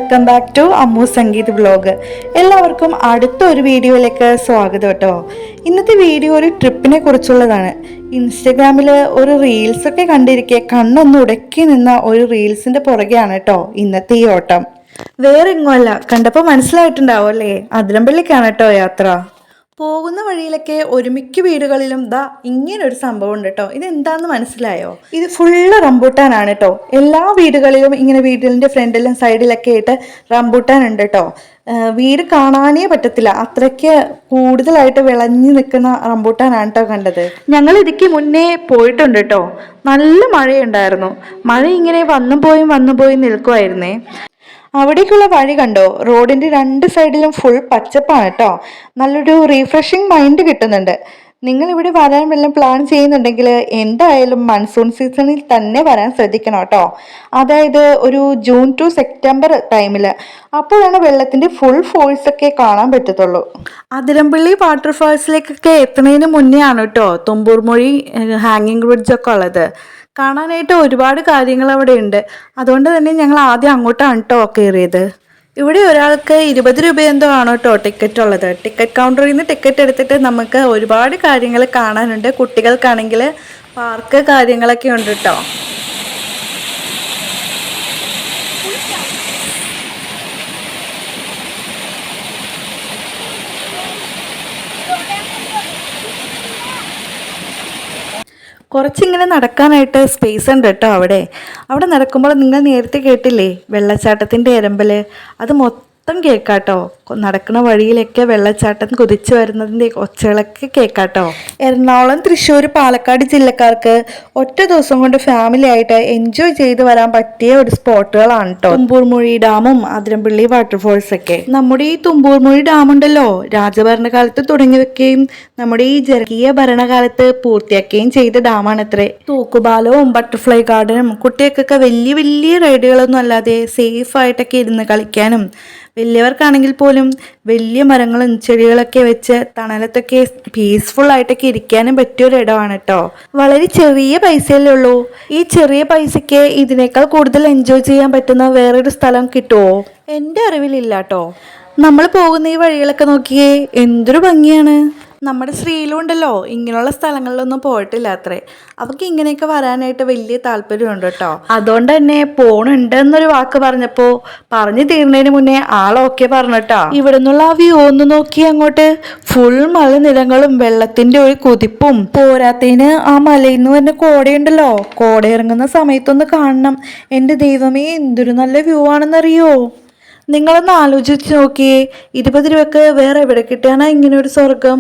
Welcome back to Ammu Sangeeth vlog. എല്ലാവർക്കും അടുത്ത ഒരു വീഡിയോയിലേക്ക് സ്വാഗതം കേട്ടോ. ഇന്നത്തെ വീഡിയോ ഒരു ട്രിപ്പിനെ കുറിച്ചുള്ളതാണ്. ഇൻസ്റ്റഗ്രാമിൽ ഒരു റീൽസൊക്കെ കണ്ടിരിക്കെ കണ്ണൊന്ന് ഉടക്കി നിന്ന ഒരു റീൽസിന്റെ പുറകെയാണ് കേട്ടോ ഇന്നത്തെ ഈ ഓട്ടം. വേറെ എങ്ങുമല്ല, കണ്ടപ്പോൾ മനസ്സിലായിട്ടുണ്ടാവും അല്ലേ, അതിരമ്പള്ളിക്കാണ് കേട്ടോ യാത്ര. പോകുന്ന വഴിയിലൊക്കെ ഒരുമിക്ക വീടുകളിലും ദാ ഇങ്ങനൊരു സംഭവം ഉണ്ട് കേട്ടോ. ഇതെന്താന്ന് മനസ്സിലായോ? ഇത് ഫുള്ള് റംബൂട്ടാനാണ് കേട്ടോ. എല്ലാ വീടുകളിലും ഇങ്ങനെ വീടിൻ്റെ ഫ്രണ്ടിലും സൈഡിലൊക്കെ ആയിട്ട് റംബൂട്ടാൻ ഉണ്ട് കേട്ടോ. വീട് കാണാനേ പറ്റത്തില്ല, അത്രയ്ക്ക് കൂടുതലായിട്ട് വിളഞ്ഞു നിൽക്കുന്ന റംബൂട്ടാനാണ് കേട്ടോ കണ്ടത്. ഞങ്ങൾ ഇതിക്ക് മുന്നേ പോയിട്ടുണ്ട് കേട്ടോ. നല്ല മഴയുണ്ടായിരുന്നു. മഴ ഇങ്ങനെ വന്നും പോയും നിൽക്കുമായിരുന്നേ. അവിടേക്കുള്ള വഴി കണ്ടോ? റോഡിന്റെ രണ്ട് സൈഡിലും ഫുൾ പച്ചപ്പാണ് കേട്ടോ. നല്ലൊരു റീഫ്രഷിങ് മൈൻഡ് കിട്ടുന്നുണ്ട്. നിങ്ങൾ ഇവിടെ വരാൻ വല്ലതും പ്ലാൻ ചെയ്യുന്നുണ്ടെങ്കിൽ എന്തായാലും മൺസൂൺ സീസണിൽ തന്നെ വരാൻ ശ്രദ്ധിക്കണം കേട്ടോ. അതായത് ഒരു ജൂൺ ടു സെപ്റ്റംബർ ടൈമിൽ. അപ്പോഴാണ് വെള്ളത്തിന്റെ ഫുൾ ഫോഴ്സ് ഒക്കെ കാണാൻ പറ്റത്തുള്ളൂ. അതിരമ്പള്ളി വാട്ടർഫാൾസിലേക്കൊക്കെ എത്തുന്നതിന് മുന്നേ ആണ് കേട്ടോ തുമ്പൂർമൊഴി ഹാങ്ങിങ് ബ്രിഡ്ജൊക്കെ ഉള്ളത്. കാണാനായിട്ട് ഒരുപാട് കാര്യങ്ങൾ അവിടെ ഉണ്ട്. അതുകൊണ്ട് തന്നെ ഞങ്ങൾ ആദ്യം അങ്ങോട്ടാണ് കേട്ടോ കയറിയത്. ഇവിടെ ഒരാൾക്ക് 20 രൂപ എന്തോ ആണ് കേട്ടോ ടിക്കറ്റ് ഉള്ളത്. ടിക്കറ്റ് കൗണ്ടറിൽ നിന്ന് ടിക്കറ്റ് എടുത്തിട്ട് നമുക്ക് ഒരുപാട് കാര്യങ്ങൾ കാണാനുണ്ട്. കുട്ടികൾക്കാണെങ്കിൽ പാർക്ക് കാര്യങ്ങളൊക്കെ ഉണ്ട് കേട്ടോ. കുറച്ചിങ്ങനെ നടക്കാനായിട്ട് സ്പേസ് ഉണ്ട് കേട്ടോ അവിടെ നടക്കുമ്പോൾ നിങ്ങൾ നേരത്തെ കേട്ടില്ലേ വെള്ളച്ചാട്ടത്തിൻ്റെ എരമ്പൽ, അത് മൊത്തം കേൾക്കാട്ടോ. നടക്കുന്ന വഴിയിലൊക്കെ വെള്ളച്ചാട്ടം കുതിച്ചു വരുന്നതിൻ്റെ ഒച്ചകളൊക്കെ കേൾക്കാട്ടോ. എറണാകുളം, തൃശ്ശൂർ, പാലക്കാട് ജില്ലക്കാർക്ക് ഒറ്റ ദിവസം കൊണ്ട് ഫാമിലി ആയിട്ട് എൻജോയ് ചെയ്ത് വരാൻ പറ്റിയ ഒരു സ്പോട്ടുകളാണ് കേട്ടോ തുമ്പൂർമൊഴി ഡാമും അതിരമ്പള്ളി വാട്ടർഫോൾസ് ഒക്കെ. നമ്മുടെ ഈ തുമ്പൂർമൊഴി ഡാം ഉണ്ടല്ലോ, രാജഭരണകാലത്ത് തുടങ്ങി വെക്കുകയും നമ്മുടെ ഈ ജനകീയ ഭരണകാലത്ത് പൂർത്തിയാക്കുകയും ചെയ്ത ഡാമാണത്രേ. തൂക്കുപാലവും ബട്ടർഫ്ലൈ ഗാർഡനും കുട്ടികൾക്കൊക്കെ വലിയ റൈഡുകളൊന്നും അല്ലാതെ സേഫ് ആയിട്ടൊക്കെ ഇരുന്ന് കളിക്കാനും, വലിയവർക്കാണെങ്കിൽ പോലും വലിയ മരങ്ങളും ചെടികളൊക്കെ വെച്ച് തണലത്തൊക്കെ പീസ്ഫുൾ ആയിട്ടൊക്കെ ഇരിക്കാനും പറ്റിയൊരിടമാണ് കേട്ടോ. വളരെ ചെറിയ പൈസയല്ലേ ഉള്ളൂ. ഈ ചെറിയ പൈസയ്ക്ക് ഇതിനേക്കാൾ കൂടുതൽ എൻജോയ് ചെയ്യാൻ പറ്റുന്ന വേറൊരു സ്ഥലം കിട്ടുമോ? എൻ്റെ അറിവിലില്ല കേട്ടോ. നമ്മൾ പോകുന്ന ഈ വഴികളൊക്കെ നോക്കിയേ, എന്തൊരു ഭംഗിയാണ്. നമ്മുടെ ശ്രീലുണ്ടല്ലോ ഇങ്ങനെയുള്ള സ്ഥലങ്ങളിലൊന്നും പോയിട്ടില്ല അത്രേ. അവർക്ക് ഇങ്ങനെയൊക്കെ വരാനായിട്ട് വലിയ താല്പര്യമുണ്ട് കേട്ടോ. അതുകൊണ്ട് തന്നെ പോണുണ്ടെന്നൊരു വാക്ക് പറഞ്ഞപ്പോൾ പറഞ്ഞു തീർന്നതിന് മുന്നേ ആളൊക്കെ പറഞ്ഞിട്ടാ. ഇവിടെ നിന്നുള്ള ആ വ്യൂ ഒന്ന് നോക്കി അങ്ങോട്ട്, ഫുൾ മലനിരകളും വെള്ളത്തിന്റെ ഒരു കുതിപ്പും. പോരാത്തതിന് ആ മലയിൽ നിന്ന് തന്നെ കോടയുണ്ടല്ലോ, കോട ഇറങ്ങുന്ന സമയത്തൊന്ന് കാണണം. എൻ്റെ ദൈവമേ, എന്തൊരു നല്ല വ്യൂ ആണെന്നറിയോ. നിങ്ങളൊന്ന് ആലോചിച്ച് നോക്കിയേ, 20 രൂപക്ക് വേറെ എവിടെ കിട്ടാനാ ഇങ്ങനെ ഒരു സ്വർഗം.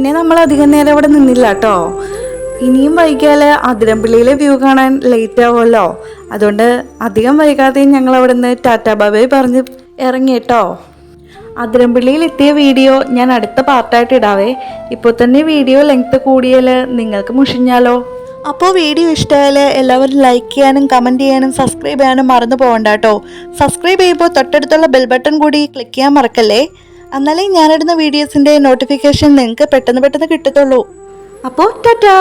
പിന്നെ നമ്മൾ അധികം നേരം അവിടെ നിന്നില്ല കേട്ടോ. ഇനിയും വൈകിയാൽ അതിരമ്പള്ളിയിലെ വ്യൂ കാണാൻ ലേറ്റ് ആവുമല്ലോ. അതുകൊണ്ട് അധികം വൈകാതെ ഞങ്ങൾ അവിടെ നിന്ന് ടാറ്റാ ബൈ പറഞ്ഞ് ഇറങ്ങി കേട്ടോ. അതിരമ്പള്ളിയിൽ എത്തിയ വീഡിയോ ഞാൻ അടുത്ത പാർട്ടായിട്ട് ഇടാവേ. ഇപ്പോൾ തന്നെ വീഡിയോ ലെങ്ത് കൂടിയാൽ നിങ്ങൾക്ക് മുഷിഞ്ഞാലോ. അപ്പോൾ വീഡിയോ ഇഷ്ടമായാൽ എല്ലാവരും ലൈക്ക് ചെയ്യാനും കമൻറ്റ് ചെയ്യാനും സബ്സ്ക്രൈബ് ചെയ്യാനും മറന്നു പോകണ്ട കേട്ടോ. സബ്സ്ക്രൈബ് ചെയ്യുമ്പോൾ തൊട്ടടുത്തുള്ള ബെൽ ബട്ടൺ കൂടി ക്ലിക്ക് ചെയ്യാൻ മറക്കല്ലേ. എന്നാലേ ഞാനിടുന്ന വീഡിയോസിൻ്റെ നോട്ടിഫിക്കേഷൻ നിങ്ങൾക്ക് പെട്ടെന്ന് കിട്ടത്തുള്ളൂ. അപ്പോൾ ടാറ്റാ.